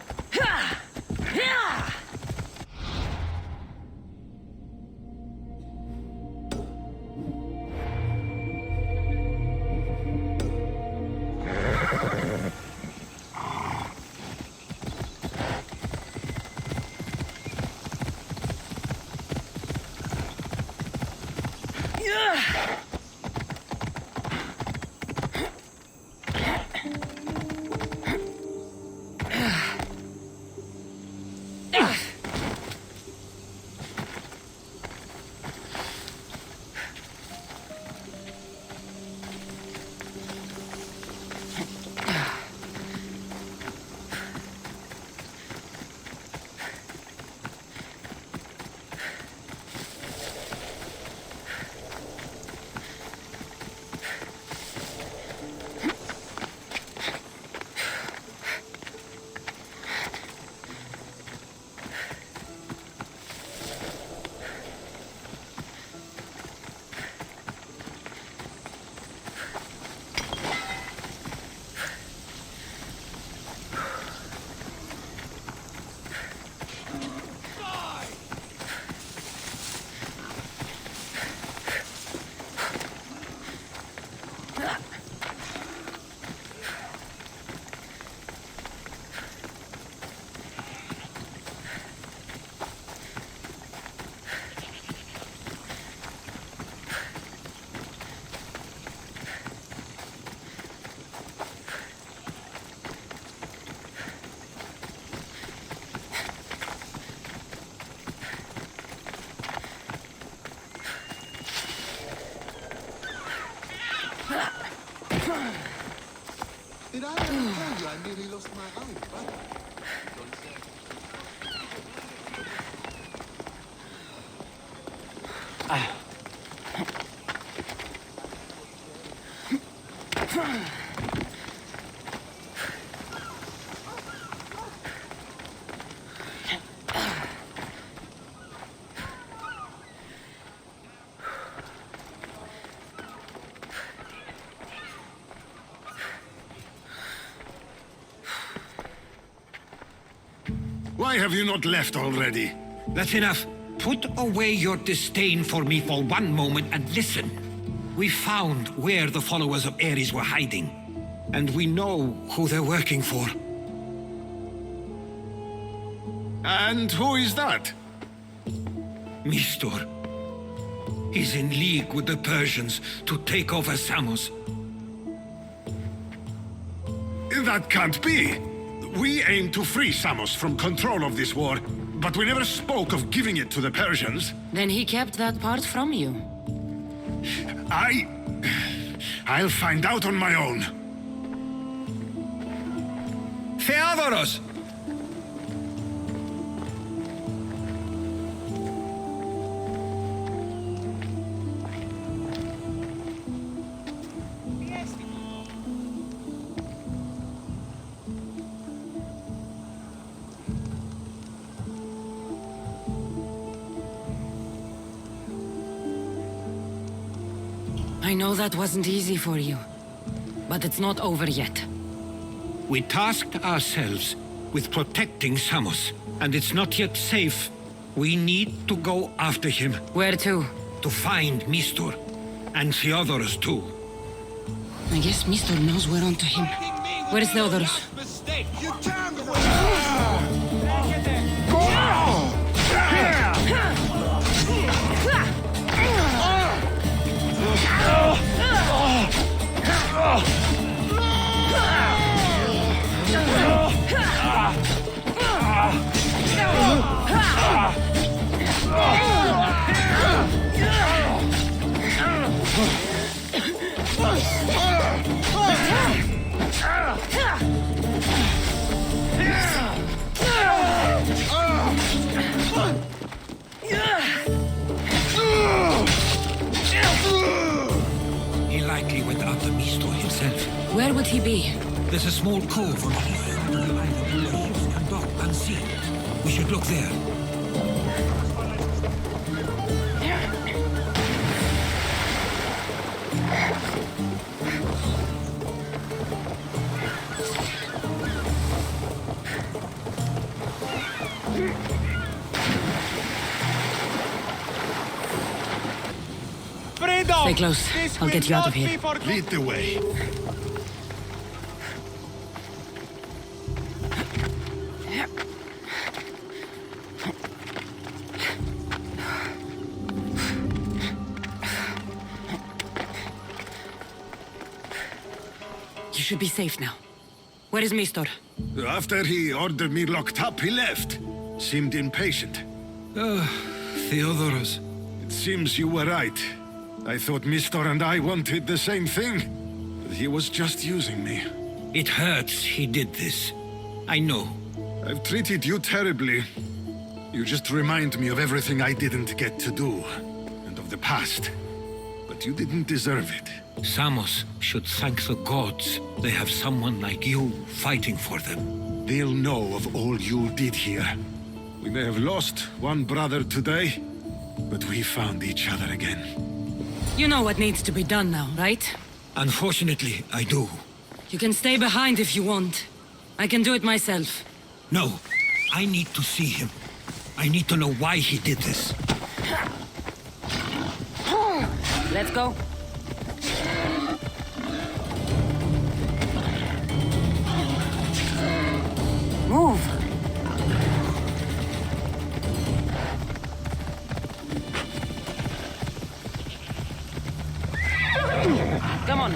Why have you not left already? That's enough. Put away your disdain for me for one moment and listen. We found where the followers of Ares were hiding, and we know who they're working for. And who is that? Mistor. He's in league with the Persians to take over Samos. That can't be. We aim to free Samos from control of this war, but we never spoke of giving it to the Persians. Then he kept that part from you. I'll find out on my own. Theodoros! I know that wasn't easy for you, but it's not over yet. We tasked ourselves with protecting Samos, and it's not yet safe. We need to go after him. Where to? To find Mistor, and Theodoros too. I guess Mistor knows we're onto him. Where's Theodoros? He likely went after Mistor himself. Where would he be? There's a small cove on the island. And dock unseen. We should look there. Stay close. I'll get you out of here. Lead the way. You should be safe now. Where is Mistor? After he ordered me locked up, he left. Seemed impatient. Theodoros. It seems you were right. I thought Mistor and I wanted the same thing. But he was just using me. It hurts he did this. I know. I've treated you terribly. You just remind me of everything I didn't get to do. And of the past. But you didn't deserve it. Samos should thank the gods. They have someone like you fighting for them. They'll know of all you did here. We may have lost one brother today, but we found each other again. You know what needs to be done now, right? Unfortunately, I do. You can stay behind if you want. I can do it myself. No, I need to see him. I need to know why he did this. Let's go. Move. Come on.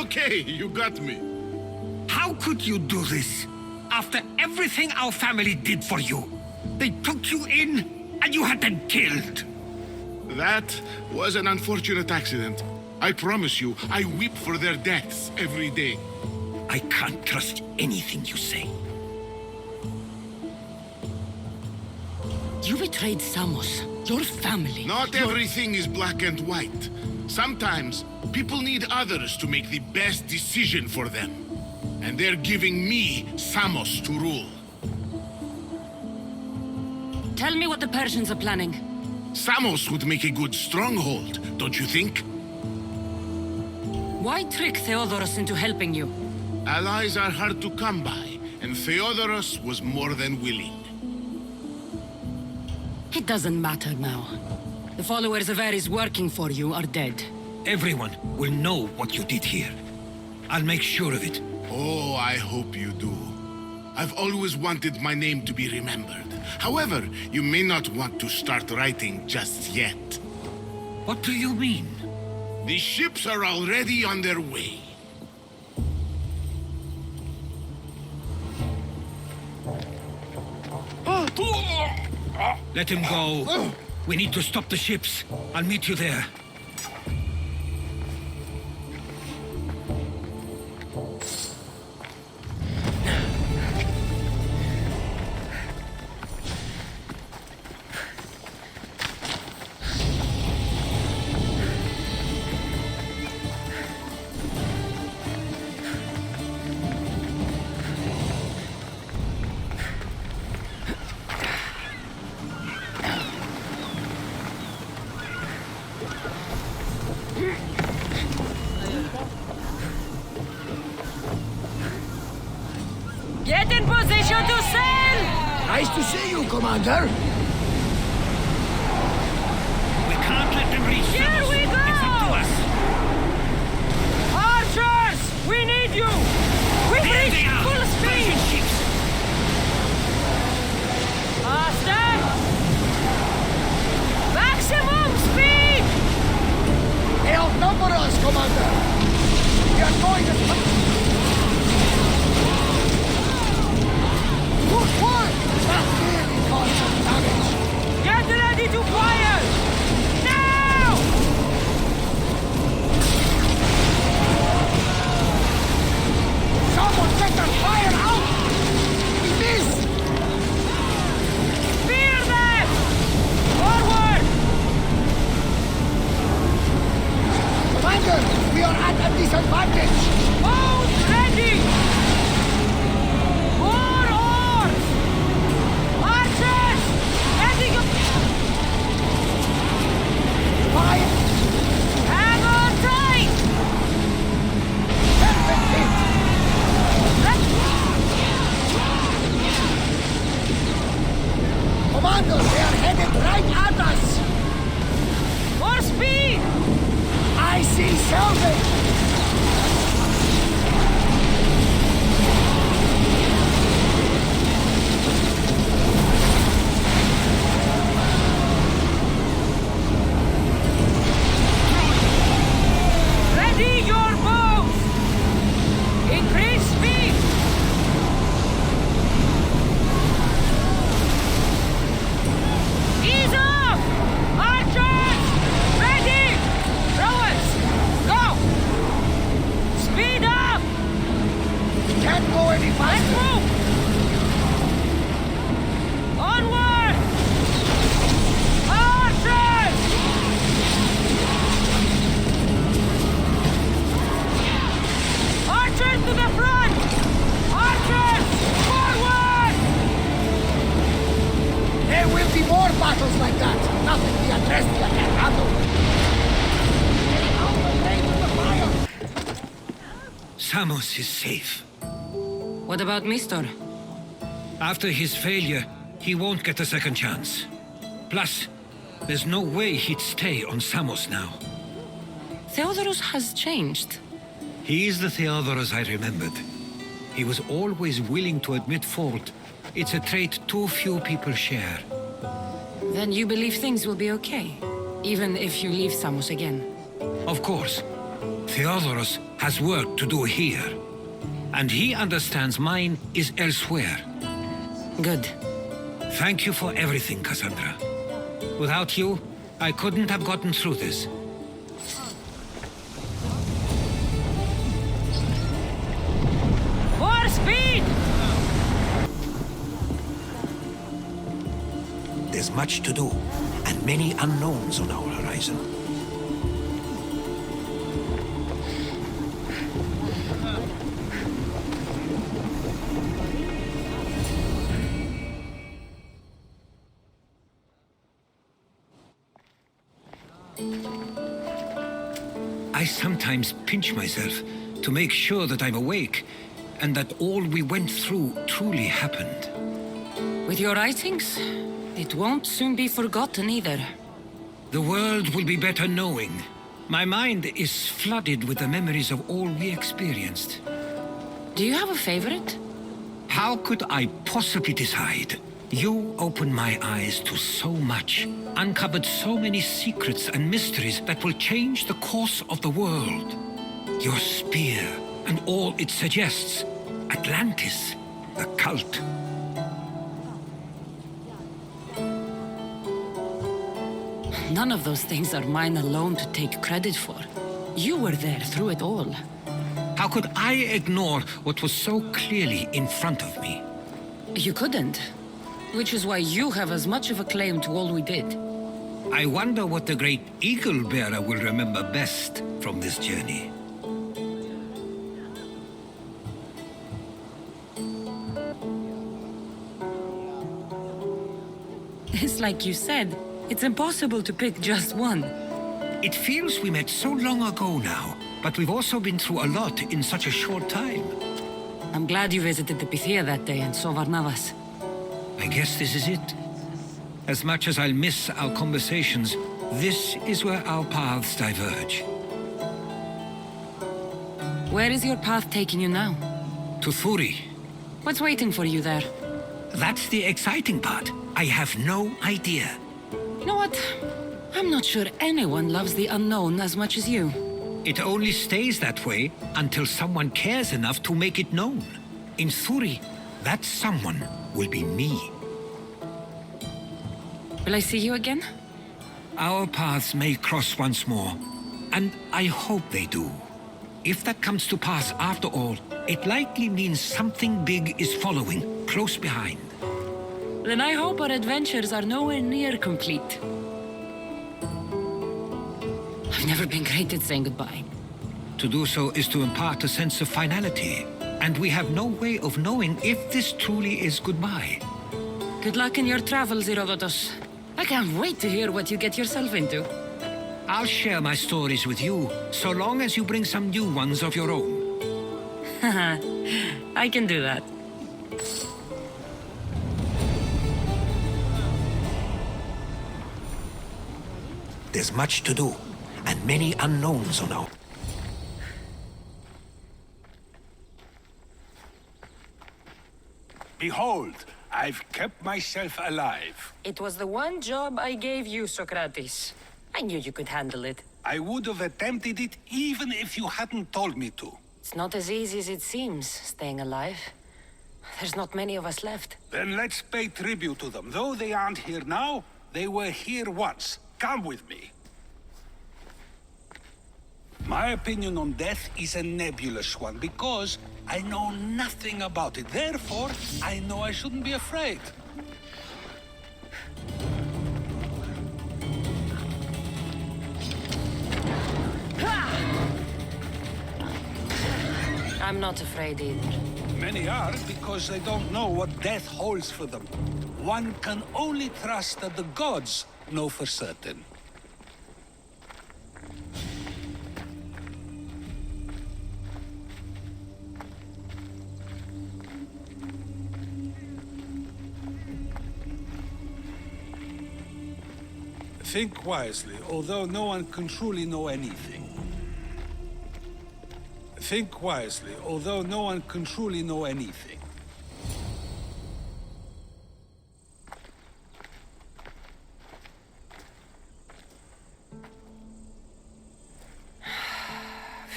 Okay, you got me. How could you do this? After everything our family did for you. They took you in, and you had them killed. That was an unfortunate accident. I promise you, I weep for their deaths every day. I can't trust anything you say. You betrayed Samos, your family. Not everything is black and white. Sometimes, people need others to make the best decision for them. And they're giving me Samos to rule. Tell me what the Persians are planning. Samos would make a good stronghold, don't you think? Why trick Theodoros into helping you? Allies are hard to come by, and Theodoros was more than willing. It doesn't matter now. The followers of Ares working for you are dead. Everyone will know what you did here. I'll make sure of it. Oh, I hope you do. I've always wanted my name to be remembered. However, you may not want to start writing just yet. What do you mean? The ships are already on their way. Let him go. We need to stop the ships. I'll meet you there. Get in position to sail! Nice to see you, Commander. We can't let them reach Here Samos. we go! It's up to us. Archers! We need you! We've There they reached are. full speed! Persian ships. Faster! Maximum speed! They outnumber us, Commander. We are going to... Good work! That really caused some damage. Get ready to fire! Now! Someone set their fire out! We missed! Spear them! Forward! Commander, we are at a disadvantage! Boats ready! More oars! Archers! Heading up! Fire! Hang on tight! Perfect hit! Commander, they are headed right at us! More speed! I see salvage! Ready your bows! Increase speed! Ease off! Archers! Ready! Rowers! Go! Speed up! Can't go any Let's faster! move! Onward! Archers! Archers to the front! Archers! Forward! There will be more battles like that! Nothing the Adrestia can handle! Getting out the way with the fire! Samos is safe. What about Mistor? After his failure, he won't get a second chance. Plus, There's no way he'd stay on Samos now. Theodorus has changed. He is the Theodorus I remembered. He was always willing to admit fault. It's a trait too few people share. Then you believe things will be okay, even if you leave Samos again? Of course. Theodorus has work to do here. And he understands mine is elsewhere. Good. Thank you for everything, Cassandra. Without you, I couldn't have gotten through this. More speed! There's much to do, and many unknowns on our horizon. I sometimes pinch myself to make sure that I'm awake and that all we went through truly happened. With your writings, it won't soon be forgotten either. The world will be better knowing. My mind is flooded with the memories of all we experienced. Do you have a favorite? How could I possibly decide? You opened my eyes to so much, uncovered so many secrets and mysteries that will change the course of the world. Your spear and all it suggests. Atlantis, the cult. None of those things are mine alone to take credit for. You were there through it all. How could I ignore what was so clearly in front of me? You couldn't. Which is why you have as much of a claim to all we did. I wonder what the great Eagle Bearer will remember best from this journey. It's like you said, it's impossible to pick just one. It feels we met so long ago now, but we've also been through a lot in such a short time. I'm glad you visited the Pythia that day and saw Varnavas. I guess this is it. As much as I'll miss our conversations, this is where our paths diverge. Where is your path taking you now? To Thuri. What's waiting for you there? That's the exciting part. I have no idea. You know what? I'm not sure anyone loves the unknown as much as you. It only stays that way until someone cares enough to make it known. In Thuri, that someone will be me. Will I see you again? Our paths may cross once more, and I hope they do. If that comes to pass after all, it likely means something big is following, close behind. Then I hope our adventures are nowhere near complete. I've never been great at saying goodbye. To do so is to impart a sense of finality, and we have no way of knowing if this truly is goodbye. Good luck in your travels, Herodotus. I can't wait to hear what you get yourself into. I'll share my stories with you, so long as you bring some new ones of your own. I can do that. There's much to do, and many unknowns on our... Behold, I've kept myself alive. It was the one job I gave you, Socrates. I knew you could handle it. I would have attempted it even if you hadn't told me to. It's not as easy as it seems, staying alive. There's not many of us left. Then let's pay tribute to them. Though they aren't here now, they were here once. Come with me. My opinion on death is a nebulous one because I know nothing about it. Therefore, I know I shouldn't be afraid. I'm not afraid either. Many are because they don't know what death holds for them. One can only trust that the gods know for certain. Think wisely, although no one can truly know anything. Think wisely, although no one can truly know anything.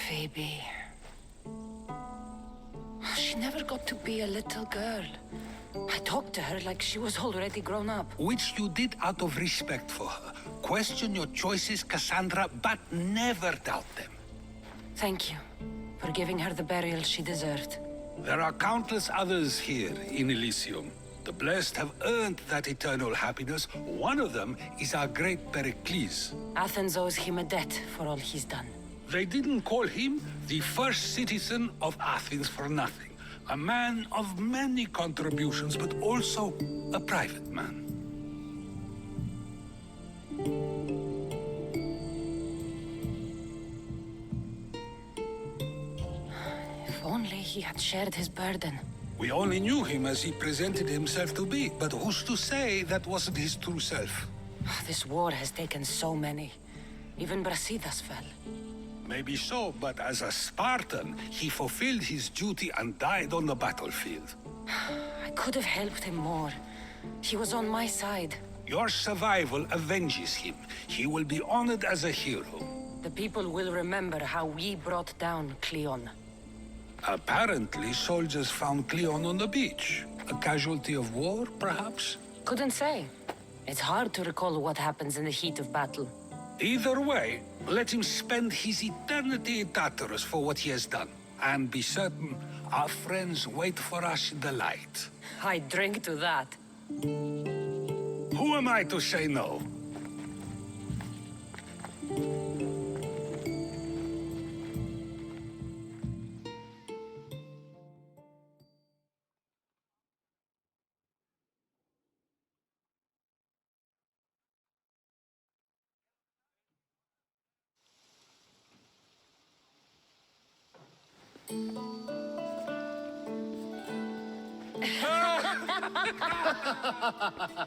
Phoebe. She never got to be a little girl. I talked to her like she was already grown up. Which you did out of respect for her. Question your choices, Cassandra, but never doubt them. Thank you for giving her the burial she deserved. There are countless others here in Elysium. The blessed have earned that eternal happiness. One of them is our great Pericles. Athens owes him a debt for all he's done. They didn't call him the first citizen of Athens for nothing. A man of many contributions, but also a private man. If only he had shared his burden. We only knew him as he presented himself to be, but who's to say that wasn't his true self? This war has taken so many. Even Brasidas fell. Maybe so, but as a Spartan, he fulfilled his duty and died on the battlefield. I could have helped him more. He was on my side. Your survival avenges him. He will be honored as a hero. The people will remember how we brought down Cleon. Apparently, soldiers found Cleon on the beach. A casualty of war, perhaps? Couldn't say. It's hard to recall what happens in the heat of battle. Either way, let him spend his eternity in Tartarus for what he has done. And be certain our friends wait for us in the light. I drink to that. Who am I to say no?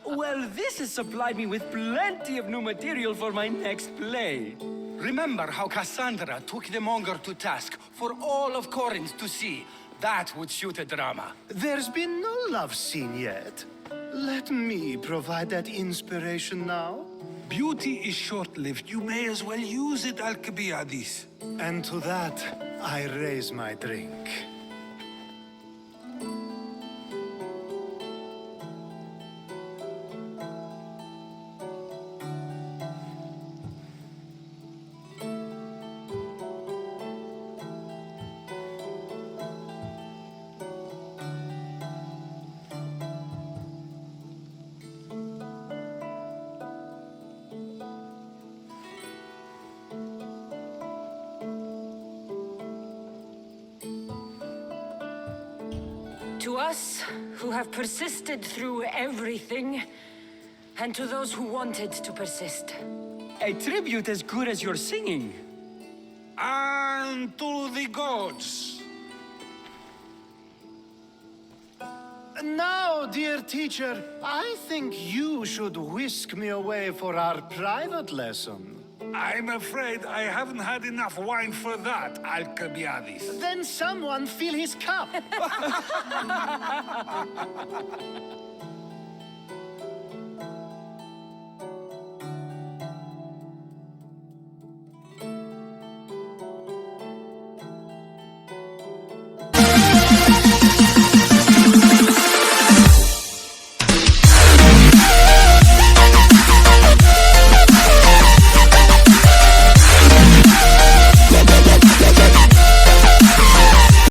Well, this has supplied me with plenty of new material for my next play. Remember how Cassandra took the monger to task for all of Corinth to see? That would suit a drama. There's been no love scene yet. Let me provide that inspiration now. Beauty is short-lived. You may as well use it, Alcibiades. And to that, I raise my drink. To us, who have persisted through everything, and to those who wanted to persist. A tribute as good as your singing. And to the gods. Now, dear teacher, I think you should whisk me away for our private lesson. I'm afraid I haven't had enough wine for that, Alcibiades. Then someone fill his cup.